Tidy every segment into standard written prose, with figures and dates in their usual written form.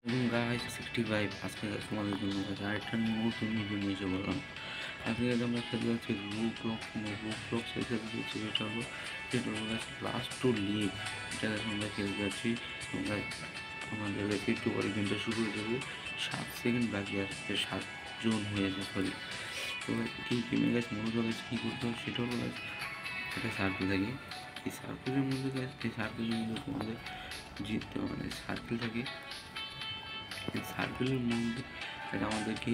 Guys 65 আজকে তোমাদের জন্য আরেকটা নতুন ভিডিও নিয়ে এসে বললাম। আজকে আমরা খেলতে যাচ্ছি রুব্লক্স খেলতে যাচ্ছি। সেটা হলো লাস্ট টু লিভ। এটা আমরা খেলতে যাচ্ছি। আমরা আমাদের একটু পরে গেমটা শুরু হয়ে যাবে। 7 সেকেন্ড বাকি আছে, 7 জন হয়েছে সরি। তো এই গেমে গাছ মূলত কী করতে হবে সেটা হলো গাছ একটা সার্কেল থাকে। এই সার্কেলের মধ্যে গাছ তোমাদের জিততে মানে সার্কেল থাকে। সার্কেলের মধ্যে এটা আমাদেরকে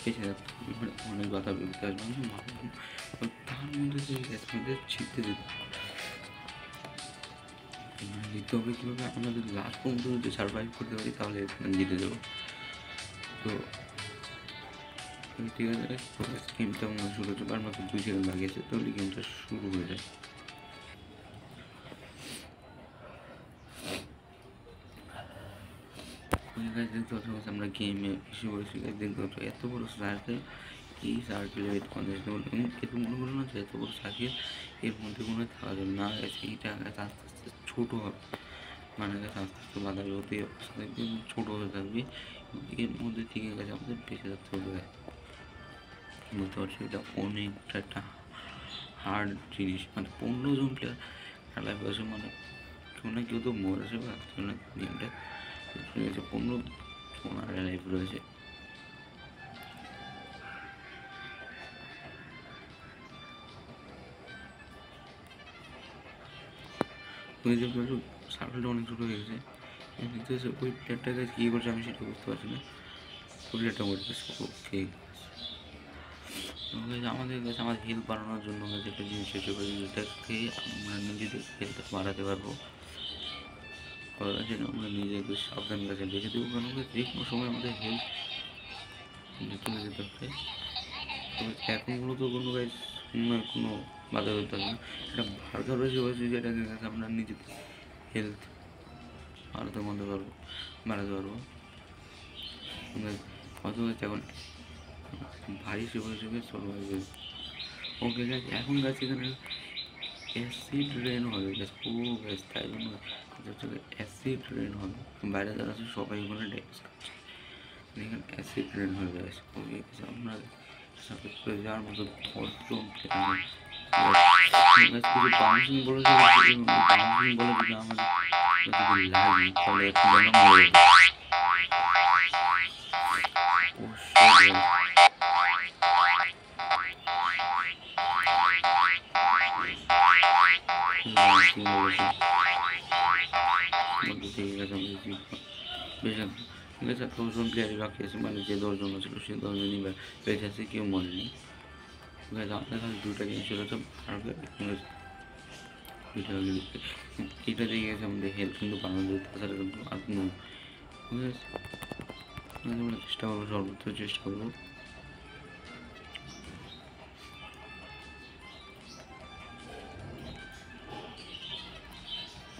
বেঁচে থাকতে হবে, মানে অনেক বাধা বিপত্তি আসবে, তার মধ্যে যে আমাদের ছিটতে যেতে জিততে হবে কীভাবে আমাদের লাস্ট পর্যন্ত যদি সার্ভাইভ করতে পারি তাহলে জিতে যাবো। তো ঠিক আছে, গেমটা শুরু হচ্ছে, আর মাত্র 2 সেকেন্ড বাকি আছে, তাহলে গেমটা শুরু হয়ে যায়। দেখতে পাচ্ছি আমরা গেমে এসে বলেছি, দেখতে পাচ্ছি এত বড় সার্কেল। এই সার্কেলের এত মনে করো না যে এত বড় সার্কেল এর মধ্যে কোনো থাকা যাবে না। এইটা আস্তে আস্তে ছোটো হবে, মানে আস্তে আস্তে বাধা হতে একদম ছোটো হতে থাকবে। এর মধ্যে থেকে গেছে আমাদের বেঁচে থাকতে হবে। বুঝতে পারছি এটা অনেকটা একটা হার্ড জিনিস, মানে 15 জন প্লেয়ার খেলায় বসে, মানে কেউ না কেউ তো মরেছে বা কেউ না গেমটা 15 জন লাইফ রয়েছে। সার্কেলটা অনেক ছোটো হয়ে গেছে, ওই প্লেয়ারটা কাছে কী করছে আমি সেটা বুঝতে পারছি না। ওই প্লেয়ারটা মরে গেছে। ওকে আমাদের কাছে আমাদের হেল্প বাড়ানোর জন্য আমরা যেটা জিনিস চেষ্টা করি, যেটাকে আমরা নিজেদের হেল্প বাড়াতে পারবো, যেন আমরা নিজেদের সাবধান কাছে রেখে দেবো, কারণ যে কোনো সময় আমাদের হেল্প চলে যেতে পারে। তবে এখন মূলত কোনো গাইজ কোনো বাধা করতে হবে না। এটা ভার্গার রয়েছে যেটাকে কাছে আমরা নিজেদের হেলথ বাড়াতে পারবো। হয়তো এখন ভারী হিসেবে সার্ভাইভেল। ওকে গাছ এখন গাছ এখানে অ্যাসিড রেন হবে গাছ, ও গাছ তাই জন্য অ্যাসিড রেন হবে। বাইরে যারা আছে সবাই ওখানে ড্যামেজ খাচ্ছে, এখানে অ্যাসিড রেন হয়ে গেছে। ওকে আপনার সাথে করে যাওয়ার মতো 10 জন বাউন্সিং বলে যদি আমাদের লাগে তাহলে এখন মরে যাবে। ঠিক আছে 10 জন প্লেয়ারই বাকি আছে, মানে যে 10 জন ছিল সে 10 জনই বেঁচে আছে, কেউ মরেনি। আমাদের কাছে 2টা জিনিস ছিল, এটা দিয়ে গেছে আমাদের হেল্প কিন্তু বানানো যেত, তাছাড়া কিন্তু আর কোনো আমরা চেষ্টা করবো, সর্বোচ্চ চেষ্টা করবো।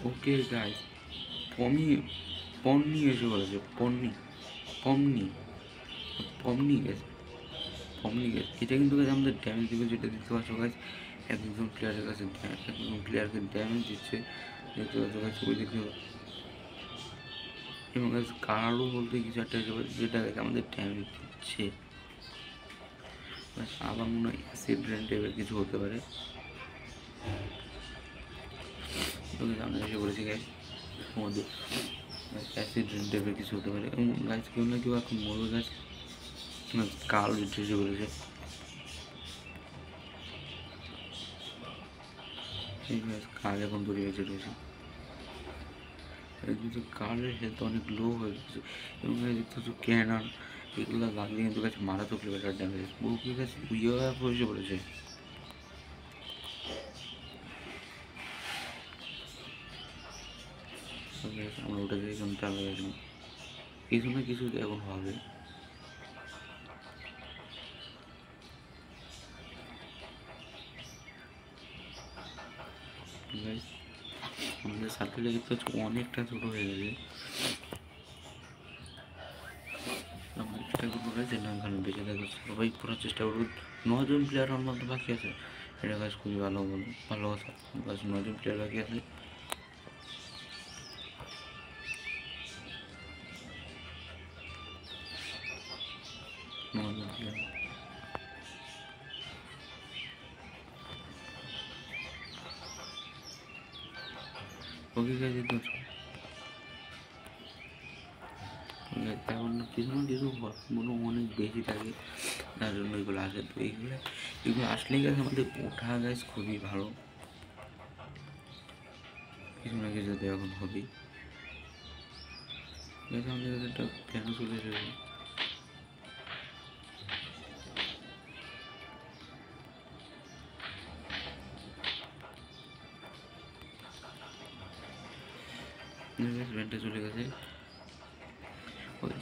ওকে গাইস পন্নি এসে বলেছে, পমনি গেছে। এটা কিন্তু গাছ আমাদের ড্যামেজ দিবে, যেটা দিতে পারছো গাছ একজন প্লেয়ারের কাছে একজন প্লেয়ারকে ড্যামেজ দিচ্ছে দেখতে পাচ্ছ গাছ ওই দিকে। এবং গাছ কারো বলতে কিছু একটা যেটা গাছ আমাদের ড্যামেজ দিচ্ছে। আবার মনে হয় অ্যাসিড রেন টাইপের কিছু হতে পারে। আমরা এসে বলেছি গাছ আমাদের অ্যাসিড রেন টাইপের কিছু হতে পারে, এবং গাছ কেউ না কেউ এখন মরবে গাছ কাল এসে বলেছে। কাল এখন দড়ি বেঁচে রয়েছে, কিন্তু কালের হেলথ অনেক লো হয়ে গেছে, এবং দেখতে হচ্ছে ক্যানার এগুলো লাগলে কিন্তু গাছ মারাত্মক লেভেলের ড্যামেজ। বহু গাছ ইউএফও এসে পড়েছে। আমরা ওটা দিয়ে এখন চালিয়ে গেছি, কিছু না কিছু এখন হবে। আমাদের সার্কেলে দেখতে হচ্ছে অনেকটা ছোটো হয়ে গেছে। আমরা চেষ্টা করবো যে না এখানে বেঁচে থাকার সবাই করার চেষ্টা করবো। 9 জন প্লেয়ার আমার মধ্যে বাকি আছে, এটা কাজ খুবই ভালো কথা। বাস 9 জন প্লেয়ার বাকি আছে। ওকে গাইজ তো এখন কিছু না কিছু মনে অনেক বেশি থাকে, তার জন্য এগুলো আসে। তো এগুলো আসলেই গেছে আমাদের ওঠা গাছ খুবই ভালো, কিছু না কিছু তো এখন হবেই। আমাদের কাছে একটা কেন চলে এসেছে, ব্যান্ডটা চলে গেছে।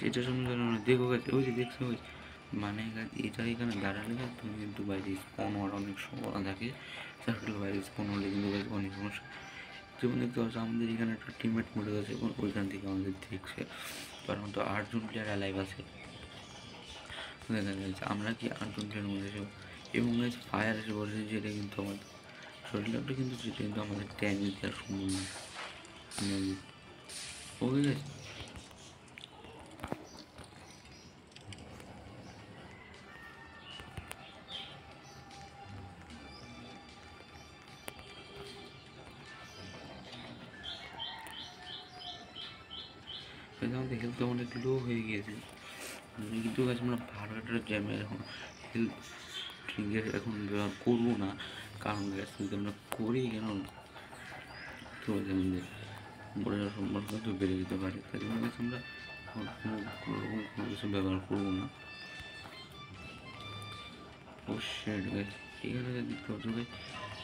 এটা শুনলে দেখো গেছে, ওই যে দেখছো ওই মানে এটা এখানে দাঁড়ালে তুমি কিন্তু বাইরে স্পন হওয়ার অনেক সম্ভাবনা থাকে। সার্কেল বাইরে স্পন হলে কিন্তু অনেক সমস্যা। যেমন দেখতে পাচ্ছ আমাদের এখানে একটা টিমমেট মরে গেছে এবং ওইখান থেকে আমাদের দেখছে, কারণ তো 8জন প্লেয়ার অ্যালাইভ আছে। দেখা যাচ্ছে আমরা কি 8জন প্লেয়ার মরে যাবো এবং ফায়ার এসে বলেছে, যেটা কিন্তু আমাদের শরীরটা কিন্তু যেটা কিন্তু আমাদের ড্যামেজ দেওয়ার সম্ভাবনা ওকে গেছে। আমাদের হেলথ অনেক লো হয়ে গিয়েছে, কিন্তু গাছ আমরা ভালো একটা জ্যামের এখন হেলথ ড্রিঙ্কের এখন ব্যবহার করবো না, কারণ গ্যাস যদি আমরা করি কেন তো আমাদের মরে যাওয়ার সম্ভাবনা কিন্তু বেড়ে যেতে পারে। তাই জন্য গাছ আমরা কোনো কিছু ব্যবহার করবো না। অবশ্যই গাছ এখানে দেখতে পাচ্ছ গাছ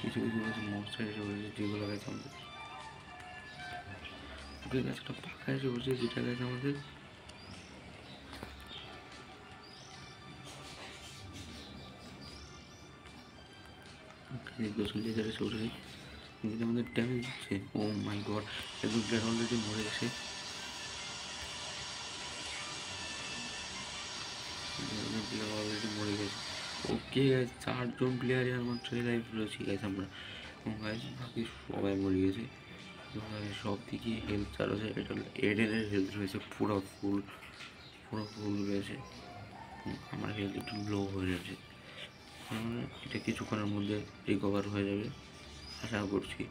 কিছু কিছু গাছ মশা এসে বলেছে, যেগুলো গাছ আমাদের ওকে গাছটা পাকা এসে বসে, যেটা গাছ আমাদের যেটা আমাদের ড্যামেজ দিচ্ছে। ও মাই গড, একজন প্লেয়ার অলরেডি মরে গেছে। অলরেডি মরে গেছে। ওকে গাইজ 4জন প্লেয়ারই মাত্র লাইভ রয়েছে গাইজ আমরা, এবং গাইজ বাকি সবাই মরে গেছে। সব দিকে হেলথ চার আছে, এটা হলো এডেনের হেলথ রয়েছে পুরো ফুল রয়েছে। আমার হেলথ একটু লো হয়ে যাচ্ছে, এটা কিছুক্ষণের মধ্যে রিকভার হয়ে যাবে আশা করছি।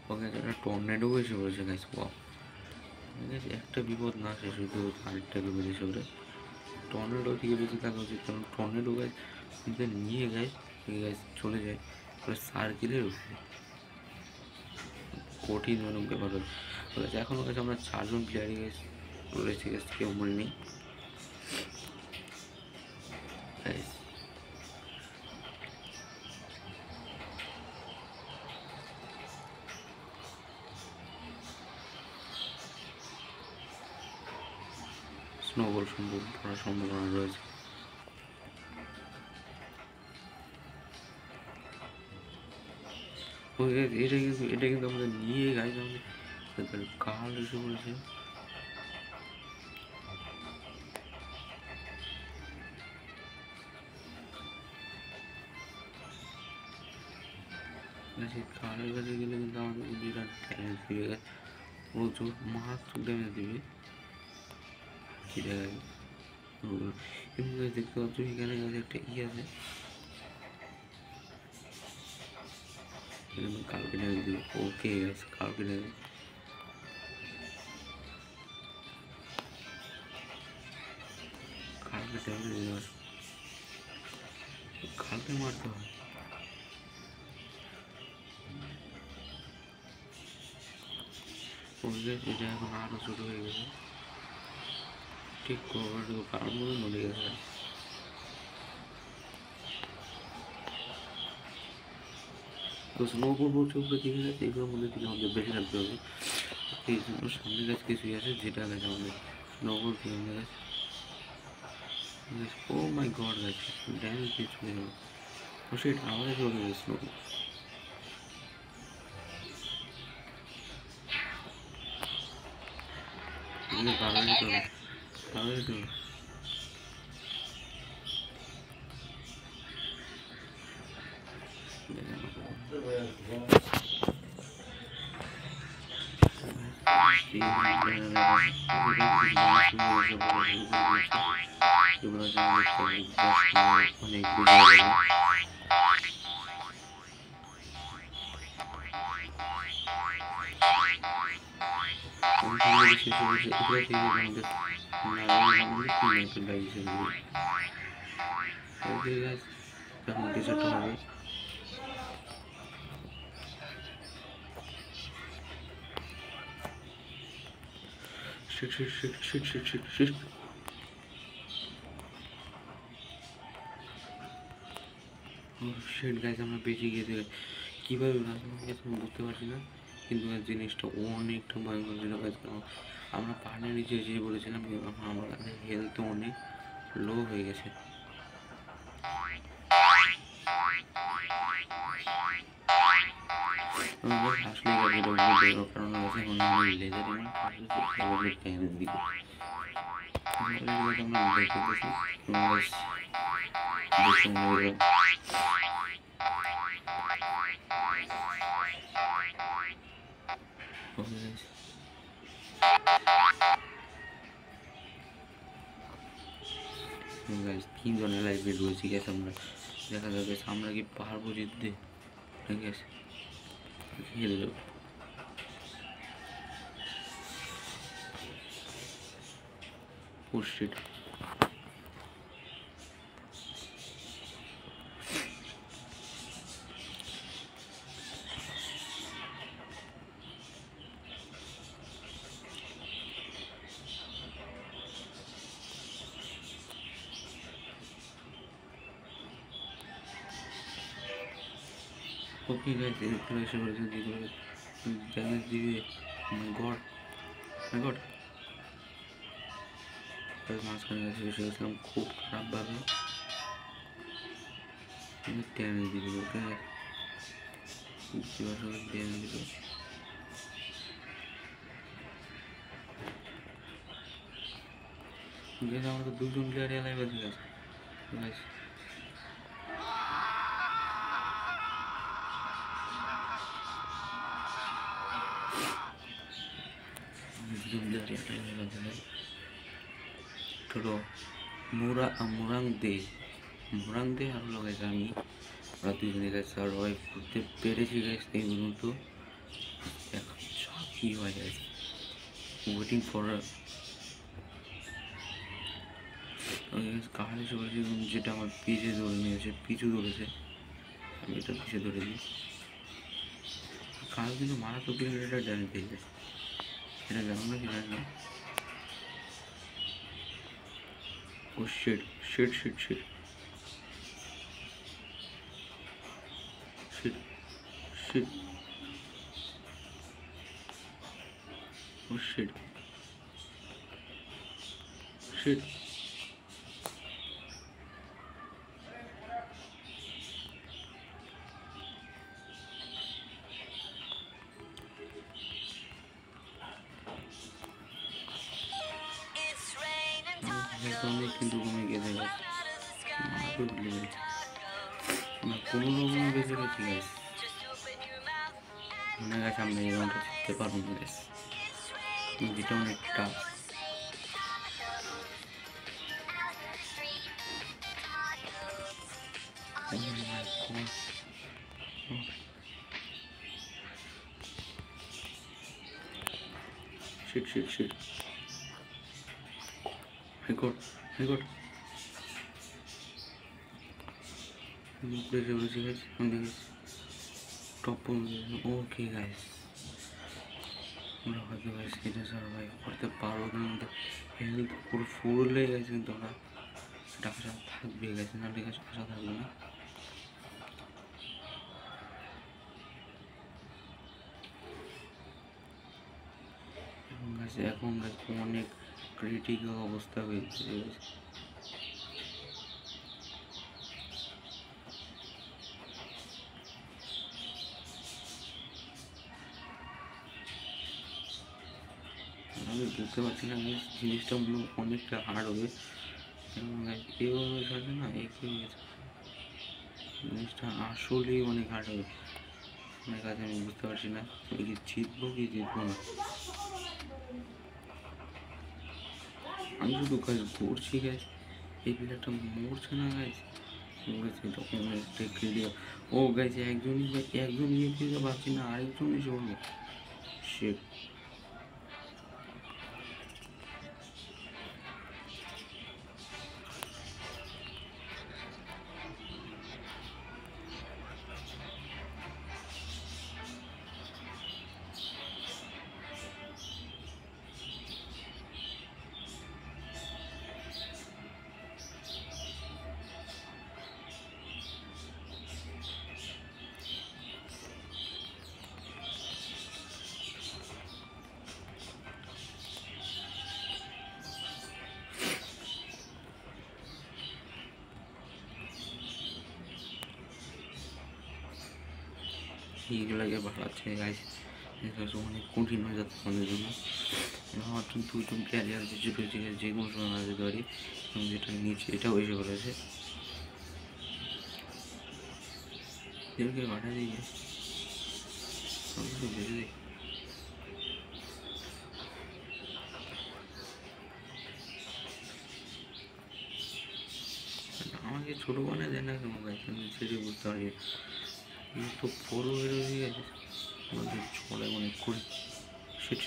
ওকে একটা টর্নেডো এসে পড়েছে গাইস, একটা বিপদ না শেষ হইতে আরেকটা বিপদ এসে পড়ে। টর্নেডো থেকে বেঁচে থাকা উচিত, কারণ টর্নেডো গাছ নিয়ে গাছ চলে যায় সার্কেলের উপরে, কঠিন মানে ব্যাপার হয়ে গেছে। এখনও কাছে আমরা 4জন প্লেয়ারই গেছি রয়েছে, গেছে কেউ মনে নেই। স্নোবল পড়ার সম্ভাবনা রয়েছে। এটা কিন্তু আমাদের নিয়ে গাইজ আমাদের কাল এসে পড়েছে। কালের কাছে গেলে কিন্তু আমাদের বিরাট ড্যামেজ দিবে, প্রচুর মারাত্মক ড্যামেজ দিবে। সেটা কিন্তু দেখতে পাচ্ছ এখানে একটা ই আছে, কালকে ড্যামেজ দিবে। ওকে কালকে ড্যামেজ কালকে মারতে হয়। এটা এখন আরো ছোট হয়ে গেছে, ঠিক কভার পাওয়ার মধ্যে মরে গেছে। তো স্নোবোর্ড উপরে দিকে গেছে, এগুলোর মধ্যে থেকে আমাদের বেশি রাখতে হবে। এই জন্য সামনে গাছ কিছুই আছে, যেটা গেছে আমাদের স্নোবোর্ড থেকে আমাদের গাছ। ও মাই গড গাছ ড্যামেজ দিয়ে চলে যাবে, সেটা আমাদের চলে গেছে স্নোবোর্ড। ভালো যেতে হবে, ভালো যেতে হবে। Shit. শিট গাইস, আমরা বেঁচে গিয়েছি। কীভাবে আমি বুঝতে পারছি না, কিন্তু জিনিসটা অনেকটা ভয়ঙ্কর ছিল গাইস। কারণ আমরা পাহাড়ের নিচে যেয়ে বলেছিলাম, আমার কাছে হেলথ অনেক লো হয়ে গেছে। আসলে কারণ আছে লেজার দিকে তিনজনের লাইফে রয়েছি গেছে। আমরা দেখা যাবে আমরা কি পারবো জিততে, ঠিক আছে খেলে যাবো। Oh shit. Okay guys, এরপরে এসে বলেছে যেগুলো চ্যালেঞ্জ দিবে। মাই গড মাঝখানে এসে বসে গেছিলাম খুব খারাপভাবে। চ্যালেঞ্জ দিবে ওকে চ্যালেঞ্জ দিবে। আমরা তো দুজন প্লেয়ার লাইভ আছে গেছে। ছোটো মোরাং দে আরও লাগাইছে। আমি ওরা দুজনে গাছ সার্ভাইভ করতে পেরেছি গাছ। এই পর্যন্ত কি হয় গাছ, ওয়েটিং ফর কাহার এসে বলেছি যেটা আমার পিছে ধরে নিয়েছে, পিছু ধরেছে। আমি এটা পিছিয়ে ধরে দিই। কাল কিন্তু মারাত্মক এটা ড্যামেজ পেয়ে গেছে, এটা জানো না কি জানি না। Oh shit shit shit shit shit shit oh shit shit অনেক কিন্তু কমে গেছে গাছ, কোনো রকম বেঁচে গেছি গাছ। মনে গেছে আমরা এই রাউন্ডটা জিততে পারবো না গাছ, যেটা অনেক tough. Shit. I got. Top okay guys. আমরা হয়তো গাইস এটা সার্ভাইভ করতে পারবো, কিন্তু হেলথ পুরো ফুল হয়ে গেছে। কিন্তু আমরা এটা আশা থাকবে গেছে না, ঠিক আছে আশা থাকবে না। এখন অনেক ক্রিটিক্যাল অবস্থা হয়েছে। আমি বুঝতে পারছি না জিনিসটা অনেকটা হার্ড হবে। এভাবে থাকে না, জিনিসটা আসলেই অনেক হার্ড হবে। অনেক কাছে আমি বুঝতে পারছি না আমি কি জিতবো না। আমি শুধু গাছ ঘুরছি গাছ, এই প্লেয়ারটা মরছে না গাছ, মরেছে তখন একটা ক্লিয়ার। ও গাছ একজন ইয়ে দিতে পারছি না, আরেকজন এসে বললো সে। এইগুলোকে বাড়াচ্ছে গাছ, অনেক কঠিন হয়ে যাচ্ছে আমাদের জন্য। আমার দুজন প্লেয়ার যে ছোটো ঠিক আছে, যে কোনো সময় মারা যেতে পারি, এবং যেটা নিচে এটাও এসে বলেছে এদেরকে বাড়া দিয়ে বেঁচে দিই। আমাকে ছোটো বানায় দেয় না কেন গাছ, আমি সেটাই বুঝতে পারি। তো বড়ো হয়ে গেছে আমাদের ছড়ায় অনেক করে সেট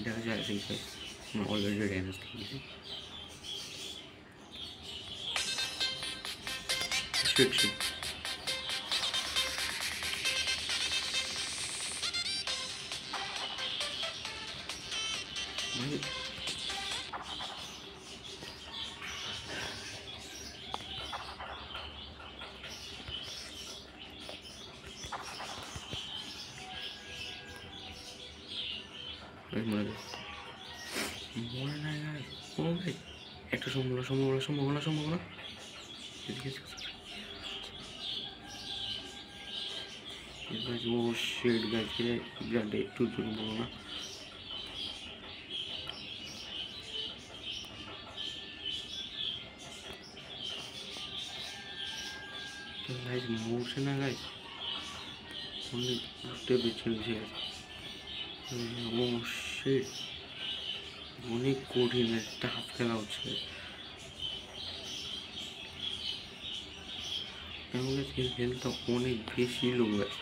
দেখা যায় সেই গাছ অলরেডি ড্যামেজ খেয়েছি। সেট মানে মরে না গাছ, ও গাছ একটা সম্ভাবনা এদিকে গাছ। ও শেড গাছে ব্লাড একটু জন্য বলো না। গাছ মরছে না গাছ, অনেক বুঝতে পেরেছে গেছে। ও শেড অনেক কঠিন একটা হাত খেলা হচ্ছে। এমন গাছ হেলথটা অনেক বেশি লোক আছে।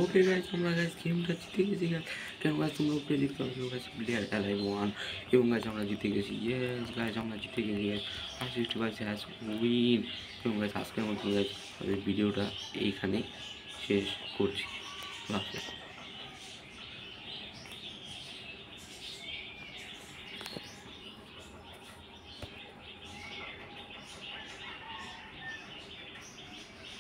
ওকে গাইজ, আমরা গাইজ গেমটা জিতে গেছি গাইজ। কেন গাইজ তোমরা উপরে দেখতে পাচ্ছ গাইজ প্লেয়ার এলাই 1, এবং গাইজ আমরা জিতে গেছি। ইয়েস গাইজ আমরা জিতে গেছি গাইজ, আর 65 উইন। এবং গাইজ আজকের মতো গাইজ ভিডিওটা এইখানেই শেষ করছি।